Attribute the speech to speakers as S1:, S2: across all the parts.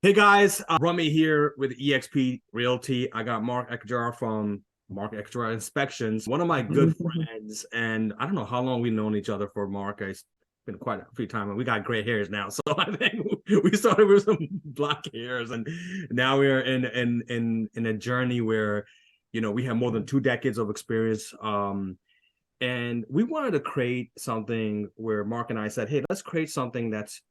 S1: Hey guys, Rummy here with EXP Realty. I got Mark Aarkaj from Mark Aarkaj Inspections, one of my good friends, and I don't know how long we've known each other for. Mark, it's been quite a few times, and we got gray hairs now. So I think we started with some black hairs, and now we're in a journey where, we have more than 2 decades of experience. And we wanted to create something where Mark and I said, hey, let's create something that's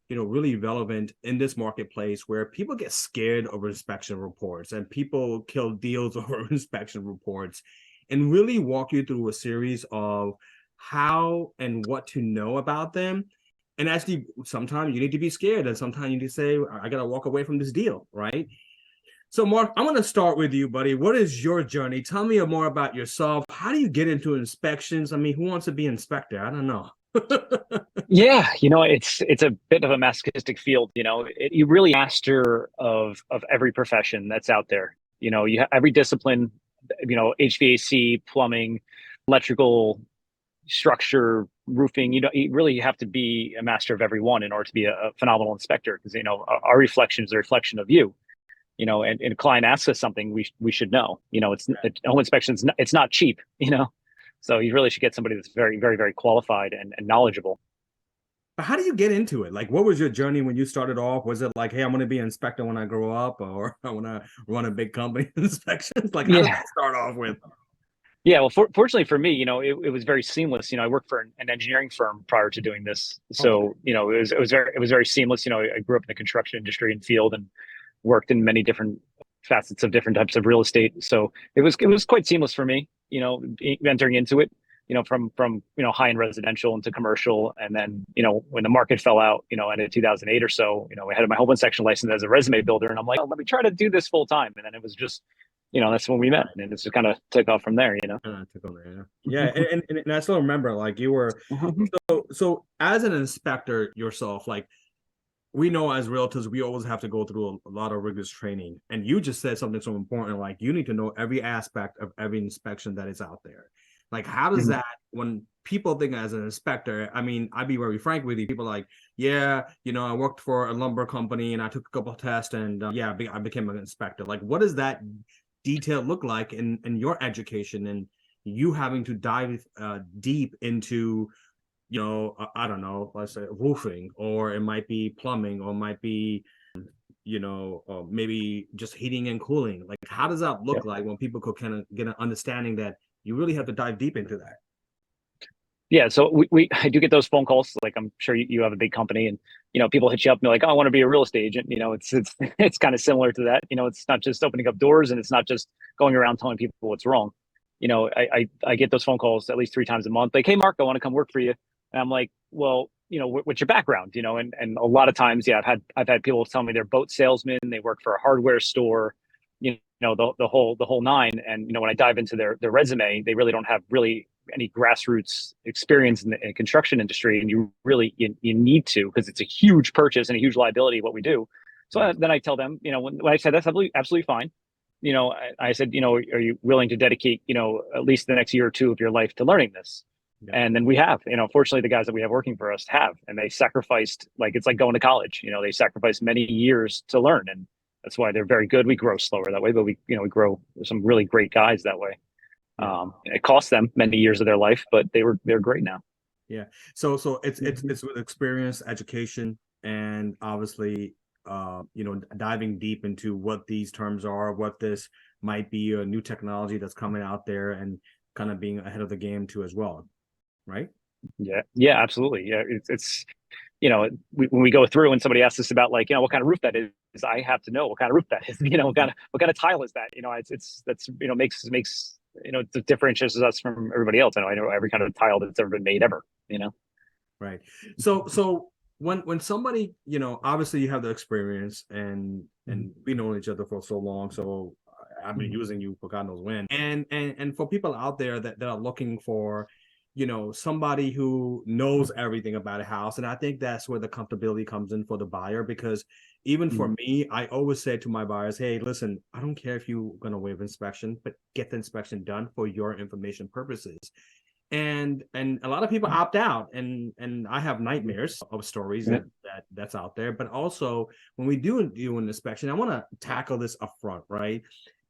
S1: really relevant in this marketplace where people get scared over inspection reports and people kill deals over inspection reports, and really walk you through a series of how and what to know about them. And actually, sometimes you need to be scared, and sometimes you need to say, I got to walk away from this deal, right? So, Mark, I'm going to start with you, buddy. What is your journey? Tell me more about yourself. How do you get into inspections? I mean, who wants to be an inspector? I don't know.
S2: Yeah, it's a bit of a masochistic field. You really master of every profession that's out there. Every discipline, HVAC, plumbing, electrical, structure, roofing. You really have to be a master of every one in order to be a phenomenal inspector. Because our reflection is a reflection of you. And a client asks us something, we should know. Home inspection it's not cheap. So you really should get somebody that's very, very, very qualified and knowledgeable.
S1: But how do you get into it? Like, what was your journey when you started off? Was it like, hey, I'm going to be an inspector when I grow up, or I want to run a big company inspections? Like, how did
S2: Yeah.
S1: that start off with?
S2: Yeah, well, fortunately for me, it was very seamless. I worked for an engineering firm prior to doing this,
S1: Okay.
S2: so it was very seamless. I grew up in the construction industry and field, and worked in many different facets of different types of real estate. So it was quite seamless for me. Entering into it. From high end residential into commercial, and then when the market fell out, in 2008 or so, I had my home inspection license as a resume builder, and I'm like, oh, let me try to do this full time, and then it was just that's when we met, and it's just kind of took off from there.
S1: And I took over, yeah. Yeah, and I still remember, like, you were
S2: Mhm.
S1: so as an inspector yourself, like, we know as realtors, we always have to go through a lot of rigorous training. And you just said something so important, like you need to know every aspect of every inspection that is out there. Like, how does
S2: Mhm.
S1: that, when people think as an inspector, I mean, I'd be very frank with you, people like, yeah, I worked for a lumber company and I took a couple of tests, and yeah, I became an inspector. Like, what does that detail look like in your education, and you having to dive deep into, I don't know, let's say roofing, or it might be plumbing, or it might be, maybe just heating and cooling. Like, how does that
S2: Yeah.
S1: look like when people could kind of get an understanding that you really have to dive deep into that?
S2: Yeah, so I do get those phone calls. Like, I'm sure you have a big company, and people hit you up and they're like, "Oh, I want to be a real estate agent." It's it's kind of similar to that. It's not just opening up doors, and it's not just going around telling people what's wrong. I get those phone calls at least 3 times a month. Like, "Hey, Mark, I want to come work for you," and I'm like, "Well, what's your background?" And a lot of times, yeah, I've had people tell me they're boat salesmen, they work for a hardware store, the whole nine. And when I dive into their resume, they really don't have really any grassroots experience in the construction industry, and you need to, because it's a huge purchase and a huge liability what we do. So
S1: Right.
S2: then I tell them, when I said that's absolutely fine. I said, are you willing to dedicate, at least the next year or two of your life to learning this?
S1: Yeah.
S2: And then we have, fortunately, the guys that we have working for us have, and they sacrificed, like, it's like going to college. They sacrificed many years to learn, and that's why they're very good. We grow slower that way, but we grow some really great guys that way.
S1: Yeah.
S2: It cost them many years of their life, but they're great now.
S1: Yeah. So it's it's
S2: Mhm.
S1: it's with experience, education, and obviously, diving deep into what these terms are, what this might be, a new technology that's coming out there, and kind of being ahead of the game too as well, right?
S2: Yeah, yeah, absolutely. Yeah, it's when we go through and somebody asks us about, like, what kind of roof that is, I have to know what kind of roof that is. What kind of tile is that? It's that's makes it differentiates us from everybody else. I know every kind of tile that's ever been made ever.
S1: Right. So when somebody, obviously you have the experience, and we know each other for so long, so I've been
S2: Mhm.
S1: using you for God knows when. And for people out there that are looking for, somebody who knows everything about a house, and I think that's where the comfortability comes in for the buyer, because even for
S2: Mhm.
S1: me, I always say to my buyers, hey, listen, I don't care if you're gonna waive inspection, but get the inspection done for your information purposes. and a lot of people opt out, and I have nightmares of stories that's out there. But also when we do an inspection, I want to tackle this up front, right?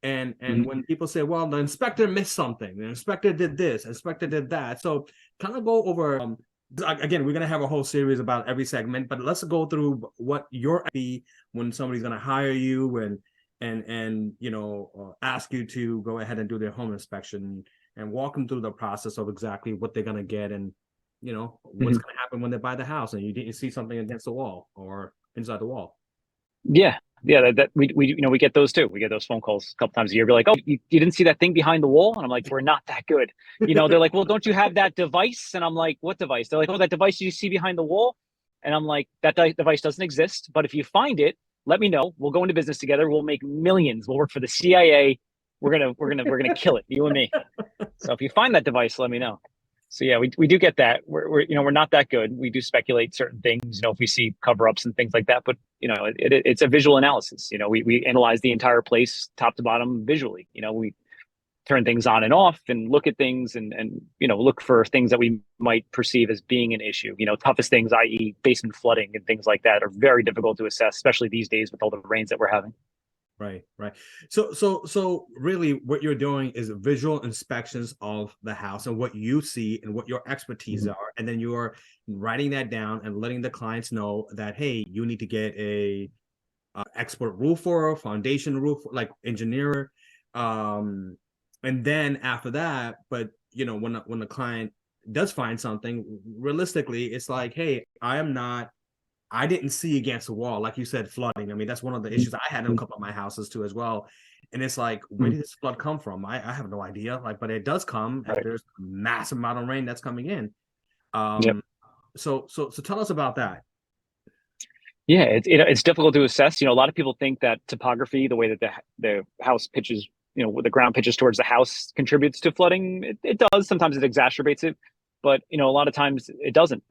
S1: And when people say, well, the inspector missed something, the inspector did this, inspector did that, so kind of go over again, we're going to have a whole series about every segment, but let's go through what your be when somebody's going to hire you and ask you to go ahead and do their home inspection, and walk them through the process of exactly what they're going to get, and what's going to happen when they buy the house and you didn't see something against the wall or inside the wall.
S2: Yeah. That we get those too. We get those phone calls a couple times a year. Be like, oh, you didn't see that thing behind the wall? And I'm like, we're not that good. They're like, well, don't you have that device? And I'm like, what device? They're like, oh, that device you see behind the wall. And I'm like, that device doesn't exist. But if you find it, let me know. We'll go into business together. We'll make millions. We'll work for the CIA. We're gonna kill it, you and me. So if you find that device, let me know. So yeah, we do get that. We're not that good. We do speculate certain things, if we see cover-ups and things like that. But it's a visual analysis. We analyze the entire place top to bottom visually. We turn things on and off and look at things and look for things that we might perceive as being an issue. Toughest things, i.e., basement flooding and things like that, are very difficult to assess, especially these days with all the rains that we're having.
S1: Right. So really what you're doing is visual inspections of the house and what you see and what your expertise are. And then you're writing that down and letting the clients know that, hey, you need to get a expert roofer, foundation roofer, like engineer. And then after that, but when the client does find something, realistically, it's like, hey, I didn't see against the wall, like you said, flooding. I mean, that's one of the issues I had in a couple of my houses too as well. And it's like, where did this flood come from? I have no idea. But it does come after there's a massive amount of rain that's coming in. So tell us about that.
S2: Yeah, it's difficult to assess. A lot of people think that topography, the way that the house pitches, the ground pitches towards the house, contributes to flooding. It does. Sometimes it exacerbates it. But a lot of times it doesn't.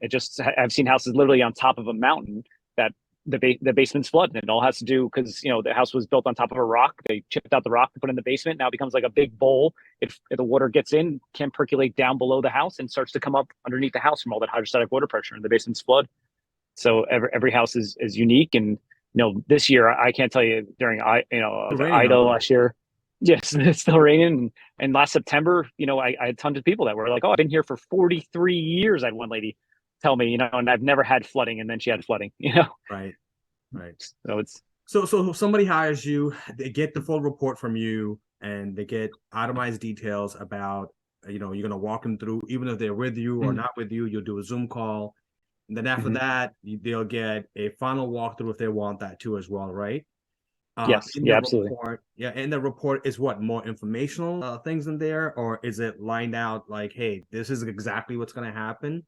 S2: I've seen houses literally on top of a mountain that the basement's flooded. And it all has to do because the house was built on top of a rock. They chipped out the rock and put it in the basement. Now it becomes like a big bowl. If the water gets in, can percolate down below the house and starts to come up underneath the house from all that hydrostatic water pressure, and the basement's flood. So every house is unique. And this year I can't tell you during Ida last year. Yes, it's still raining. And last September, I had tons of people that were like, oh, I've been here for 43 years. I had one lady tell me, and I've never had flooding. And then she had flooding,
S1: Right.
S2: So it's.
S1: So somebody hires you, they get the full report from you, and they get itemized details about, you're going to walk them through, even if they're with you or not with you, you'll do a Zoom call. And then after that, they'll get a final walkthrough if they want that too as well, right?
S2: Yes. Yeah, absolutely.
S1: In the report is what, more informational things in there, or is it lined out like, hey, this is exactly what's going to happen?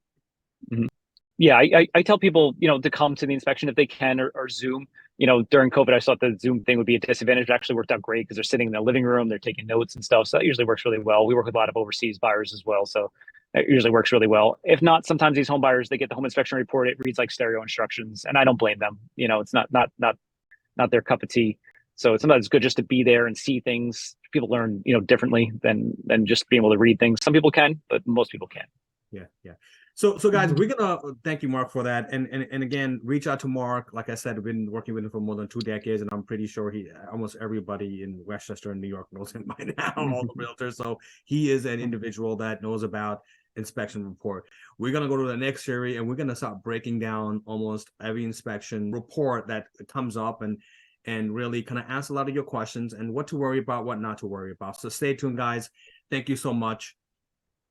S2: Yeah, I tell people, to come to the inspection if they can, or Zoom. During COVID, I thought the Zoom thing would be a disadvantage. It actually worked out great because they're sitting in their living room, they're taking notes and stuff. So that usually works really well. We work with a lot of overseas buyers as well, so it usually works really well. If not, sometimes these home buyers, they get the home inspection report. It reads like stereo instructions, and I don't blame them. It's not their cup of tea. So sometimes it's good just to be there and see things. People learn, differently than just being able to read things. Some people can, but most people can't.
S1: Yeah. So guys, we're gonna thank you, Mark, for that. And again, reach out to Mark. Like I said, I've been working with him for more than 2 decades, and I'm pretty sure almost everybody in Westchester and New York knows him by now, all the realtors. So he is an individual that knows about inspection report. We're gonna go to the next series, and we're gonna start breaking down almost every inspection report that comes up, and really kind of answer a lot of your questions and what to worry about, what not to worry about. So stay tuned, guys. Thank you so much.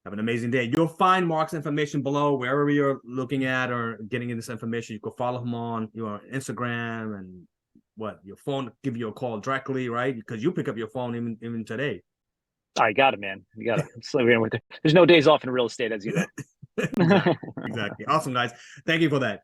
S1: Have an amazing day. You'll find Mark's information below wherever you're looking at or getting this information. You can follow him on your Instagram and your phone, give you a call directly, right? Because you pick up your phone even today.
S2: I got it, man. You got it. There's no days off in real estate, as you know.
S1: Exactly. Awesome, guys. Thank you for that.